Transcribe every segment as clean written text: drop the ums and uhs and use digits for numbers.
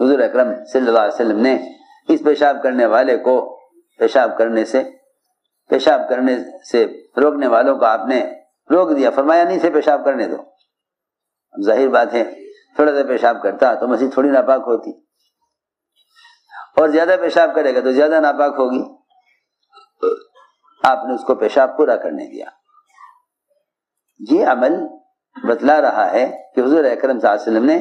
حضور اکرم صلی اللہ علیہ وسلم نے اس پیشاب کرنے والے کو پیشاب کرنے سے روکنے والوں کو آپ نے روک دیا، فرمایا نہیں سے پیشاب کرنے دو۔ ظاہر بات ہے تھوڑا سا پیشاب کرتا تو مسجد تھوڑی ناپاک ہوتی، اور زیادہ پیشاب کرے گا تو زیادہ ناپاک ہوگی۔ آپ نے اس کو پیشاب پورا کرنے دیا۔ یہ عمل بتلا رہا ہے کہ حضور اکرم صلی اللہ علیہ وسلم نے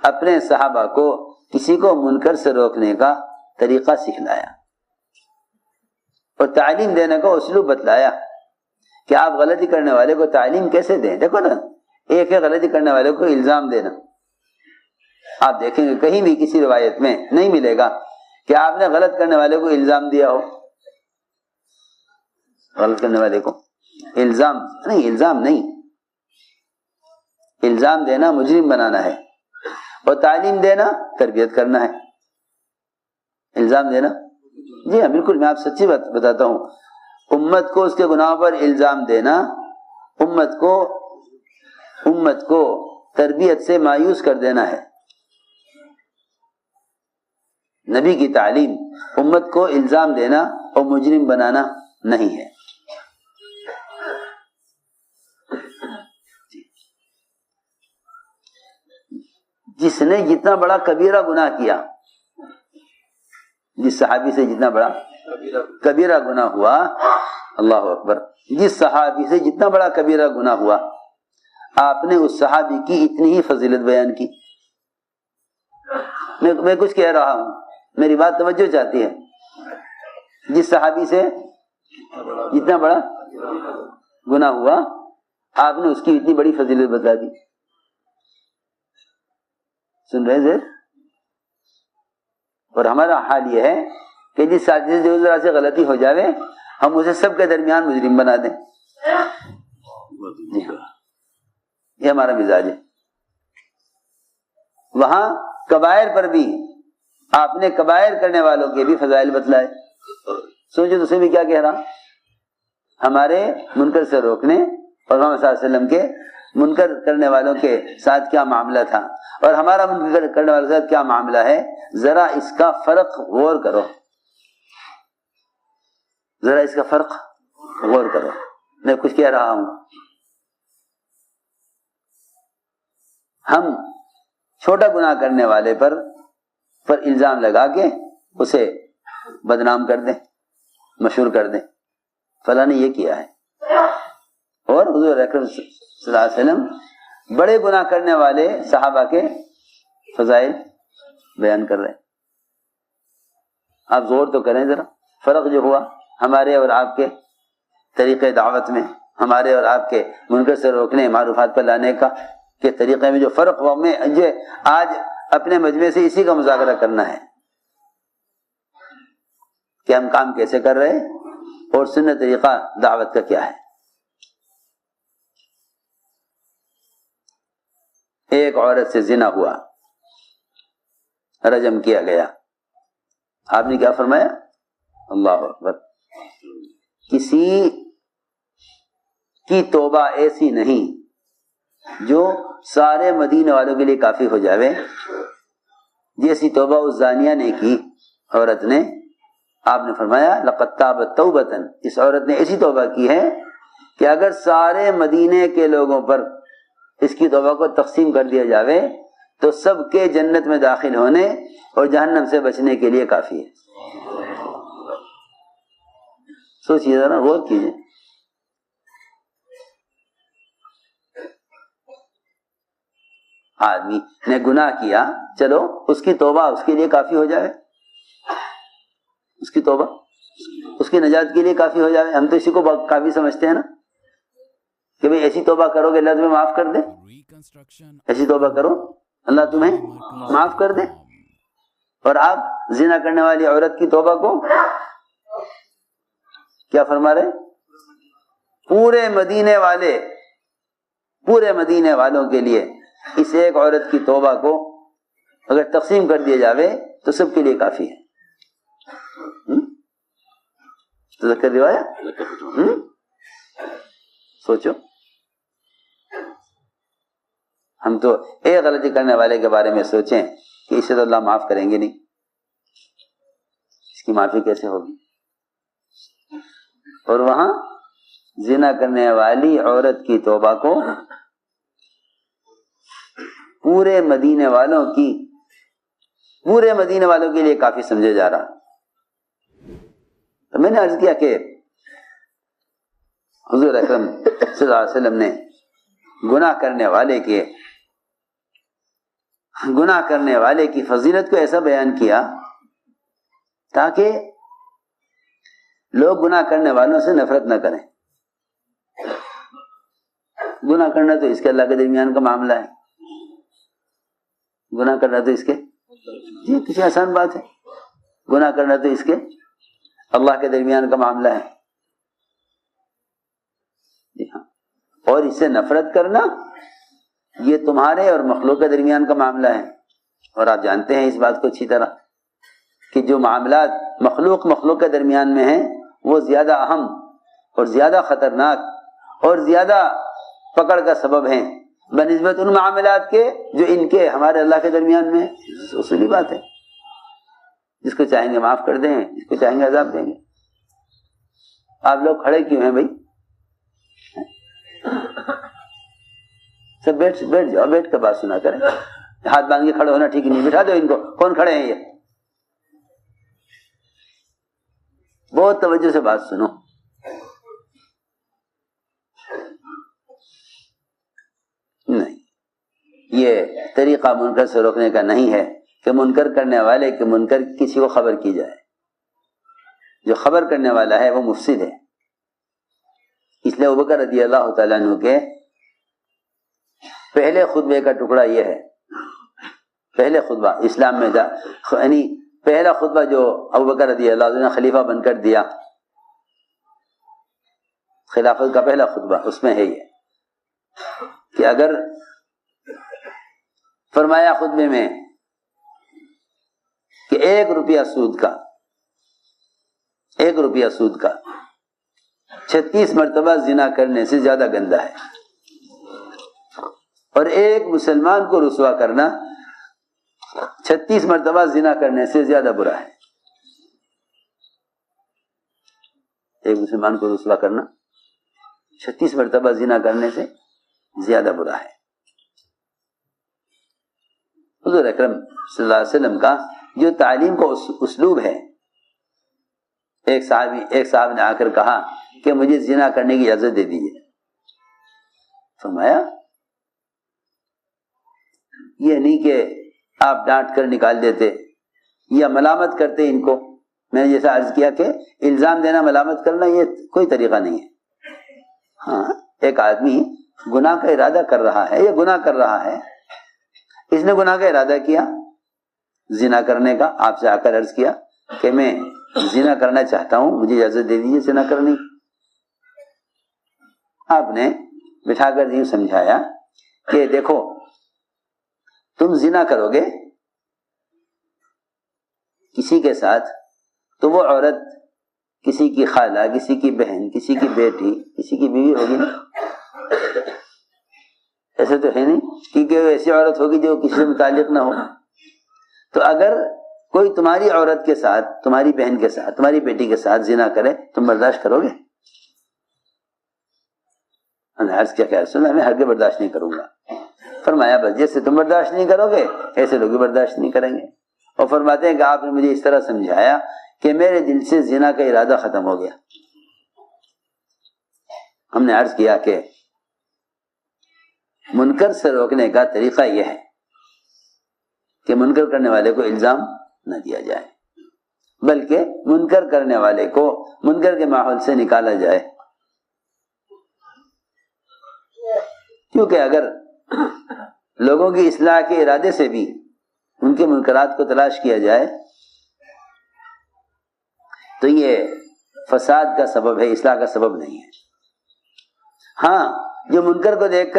اپنے صحابہ کو کسی کو منکر سے روکنے کا طریقہ سکھلایا اور تعلیم دینے کا اسلوب بتلایا کہ آپ غلطی کرنے والے کو تعلیم کیسے دیں۔ دیکھو نا، ایک ہے غلطی کرنے والے کو الزام دینا۔ آپ دیکھیں گے کہیں بھی کسی روایت میں نہیں ملے گا کہ آپ نے غلط کرنے والے کو الزام دیا ہو۔ غلط کرنے والے کو الزام نہیں، الزام دینا مجرم بنانا ہے اور تعلیم دینا تربیت کرنا ہے۔ الزام دینا، جی ہاں بالکل، میں آپ سچی بات بتاتا ہوں، امت کو اس کے گناہوں پر الزام دینا امت کو تربیت سے مایوس کر دینا ہے۔ نبی کی تعلیم امت کو الزام دینا اور مجرم بنانا نہیں ہے۔ جس نے جتنا بڑا کبیرہ گناہ کیا، جس صحابی سے جتنا بڑا کبیرہ گناہ ہوا، اللہ اکبر، جس صحابی سے جتنا بڑا کبیرہ گناہ ہوا، آپ نے اس صحابی کی اتنی ہی فضیلت بیان کی۔ میں کچھ کہہ رہا ہوں، میری بات توجہ چاہتی ہے۔ جس صحابی سے جتنا بڑا گناہ ہوا، آپ نے اس کی اتنی بڑی فضیلت بتا دی۔ سن رہے تھے؟ اور ہمارا حال یہ ہے کہ جس ساتھی سے ذرا سے غلطی ہو جاوے ہم اسے سب کے درمیان مجرم بنا دیں۔ یہ ہمارا مزاج ہے۔ وہاں کبائر پر بھی آپ نے کبائر کرنے والوں کے بھی فضائل بتلائے۔ سوچو تو میں کیا کہہ رہا، ہمارے منکر سے روکنے اور محمد صلی اللہ علیہ وسلم کے منکر کرنے والوں کے ساتھ کیا معاملہ تھا اور ہمارا منکر کرنے والوں کے ساتھ کیا معاملہ ہے، ذرا اس کا فرق غور کرو، ذرا اس کا فرق غور کرو۔ میں کچھ کہہ رہا ہوں، ہم چھوٹا گناہ کرنے والے پر الزام لگا کے اسے بدنام کر دیں، مشہور کر دیں، فلاں نے یہ کیا ہے۔ اور حضور اکرم صلی اللہ علیہ وسلم بڑے گناہ کرنے والے صحابہ کے فضائل بیان کر رہے ہیں۔ آپ غور تو کریں ذرا، فرق جو ہوا ہمارے اور آپ کے طریقے دعوت میں، ہمارے اور آپ کے منکر سے روکنے، معروفات پر لانے کا کے طریقے میں جو فرق ہوا، میں آج اپنے مجمع سے اسی کا مذاکرہ کرنا ہے کہ ہم کام کیسے کر رہے ہیں اور سنت طریقہ دعوت کا کیا ہے۔ ایک عورت سے زنا ہوا، رجم کیا گیا، آپ نے کیا فرمایا؟ اللہ اکبر، کسی کی توبہ ایسی نہیں جو سارے مدینے والوں کے لیے کافی ہو جاوے جیسی توبہ اس زانیہ نے کی، عورت نے۔ آپ نے فرمایا لقد تابت توبۃ، اس عورت نے ایسی توبہ کی ہے کہ اگر سارے مدینے کے لوگوں پر اس کی توبہ کو تقسیم کر دیا جاوے تو سب کے جنت میں داخل ہونے اور جہنم سے بچنے کے لیے کافی ہے۔ سوچئے ذرا، غور کیجئے۔ آدمی نے گناہ کیا، چلو اس کی توبہ اس کے لیے کافی ہو جائے، اس کی توبہ اس کی نجات کے لیے کافی ہو جائے۔ ہم تو اسی کو کافی سمجھتے ہیں نا کہ بھئی ایسی توبہ کرو کہ اللہ تمہیں معاف کر دے، ایسی توبہ کرو اللہ تمہیں معاف کر دے۔ اور آپ زنا کرنے والی عورت کی توبہ کو کیا فرما رہے؟ پورے مدینے والوں کے لیے اس ایک عورت کی توبہ کو اگر تقسیم کر دیا جاوے تو سب کے لیے کافی ہے۔ تذکر روایہ، سوچو، ہم تو ایک غلطی کرنے والے کے بارے میں سوچیں کہ اسے تو اللہ معاف کریں گے نہیں، اس کی معافی کیسے ہوگی؟ اور وہاں زنا کرنے والی عورت کی توبہ کو پورے مدینے والوں کے لیے کافی سمجھا جا رہا۔ تو میں نے عرض کیا کہ حضور اکرم صلی اللہ علیہ وسلم نے گناہ کرنے والے کی فضیلت کو ایسا بیان کیا تاکہ لوگ گناہ کرنے والوں سے نفرت نہ کریں۔ گناہ کرنا تو اس کے اللہ کے درمیان کا معاملہ ہے، گناہ کرنا تو اس کے یہ کسی آسان بات ہے، گناہ کرنا تو اس کے اللہ کے درمیان کا معاملہ ہے، جی ہاں، اور اس سے نفرت کرنا یہ تمہارے اور مخلوق کے درمیان کا معاملہ ہے۔ اور آپ جانتے ہیں اس بات کو اچھی طرح کہ جو معاملات مخلوق کے درمیان میں ہیں وہ زیادہ اہم اور زیادہ خطرناک اور زیادہ پکڑ کا سبب ہیں بنسبت ان معاملات کے جو ان کے ہمارے اللہ کے درمیان میں۔ اصولی بات ہے، جس کو چاہیں گے معاف کر دیں، جس کو چاہیں گے عذاب دیں گے۔ آپ لوگ کھڑے کیوں ہیں بھائی؟ سب بیٹھ جاؤ، بیٹھ کر بات سنا کریں، ہاتھ باندھ کے کھڑے ہونا ٹھیک نہیں، بٹھا دو ان کو۔ کون کھڑے ہیں یہ؟ بہت توجہ سے بات سنو۔ نہیں، یہ طریقہ منکر سے روکنے کا نہیں ہے کہ منکر کرنے والے کے منکر کسی کو خبر کی جائے۔ جو خبر کرنے والا ہے وہ مفسد ہے۔ اس لیے ابوبکر رضی اللہ تعالیٰ عنہ کے پہلے خطبے کا ٹکڑا یہ ہے، پہلے خطبہ اسلام میں یعنی پہلا خطبہ جو ابوبکر رضی اللہ عنہ نے خلیفہ بن کر دیا، خلافت کا پہلا خطبہ، اس میں ہے یہ کہ اگر فرمایا خطبے میں کہ 1 روپیہ سود کا 36 مرتبہ زنا کرنے سے زیادہ گندہ ہے، اور ایک مسلمان کو رسوا کرنا 36 مرتبہ زنا کرنے سے زیادہ برا ہے۔ ایک مسلمان کو رسوا کرنا 36 مرتبہ زنا کرنے سے زیادہ برا ہے۔ حضور اکرم صلی اللہ علیہ وسلم کا جو تعلیم کا اسلوب ہے، ایک صاحب نے آ کر کہا کہ مجھے زنا کرنے کی اجازت دے دیجیے۔ فرمایا یہ نہیں کہ آپ ڈانٹ کر نکال دیتے یا ملامت کرتے ان کو۔ میں نے جیسا عرض کیا کہ الزام دینا، ملامت کرنا یہ کوئی طریقہ نہیں ہے۔ ہاں، ایک آدمی گناہ کا ارادہ کر رہا ہے یا گناہ کر رہا ہے، اس نے گناہ کا ارادہ کیا زنا کرنے کا، آپ سے آ کر عرض کیا کہ میں زنا کرنا چاہتا ہوں، مجھے اجازت دے دیجیے زنا کرنے کی۔ آپ نے بٹھا کر یوں سمجھایا کہ دیکھو تم زنا کرو گے کسی کے ساتھ تو وہ عورت کسی کی خالہ، کسی کی بہن، کسی کی بیٹی، کسی کی بیوی ہوگی نا؟ ایسے تو ہے نہیں، کیونکہ وہ ایسی عورت ہوگی جو کسی سے متعلق نہ ہو۔ تو اگر کوئی تمہاری عورت کے ساتھ، تمہاری بہن کے ساتھ، تمہاری بیٹی کے ساتھ زنا کرے، تم برداشت کرو گے؟ عرض کیا کہ رسول اللہ میں ہرگز برداشت نہیں کروں گا۔ فرمایا بس جیسے تم برداشت نہیں کرو گے ایسے لوگ بھی برداشت نہیں کریں گے۔ اور فرماتے ہیں کہ آپ نے مجھے اس طرح سمجھایا کہ میرے دل سے زنا کا ارادہ ختم ہو گیا۔ ہم نے عرض کیا کہ منکر سے روکنے کا طریقہ یہ ہے کہ منکر کرنے والے کو الزام نہ دیا جائے، بلکہ منکر کرنے والے کو منکر کے ماحول سے نکالا جائے۔ کیونکہ اگر لوگوں کی اصلاح کے ارادے سے بھی ان کے منکرات کو تلاش کیا جائے تو یہ فساد کا سبب ہے، اصلاح کا سبب نہیں ہے۔ ہاں، جو منکر کو دیکھ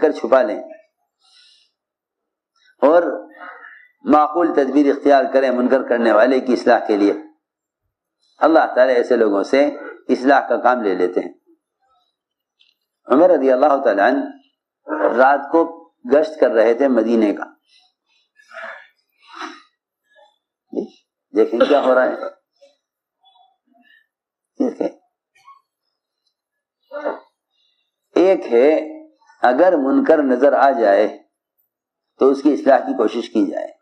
کر چھپا لیں اور معقول تدبیر اختیار کریں منکر کرنے والے کی اصلاح کے لیے، اللہ تعالیٰ ایسے لوگوں سے اصلاح کا کام لے لیتے ہیں۔ عمر رضی اللہ تعالیٰ عنہ رات کو گشت کر رہے تھے مدینے کا. دیکھیں کیا ہو رہا ہے. دیکھیں ایک ہے اگر منکر نظر آ جائے تو اس کی اصلاح کی کوشش کی جائے.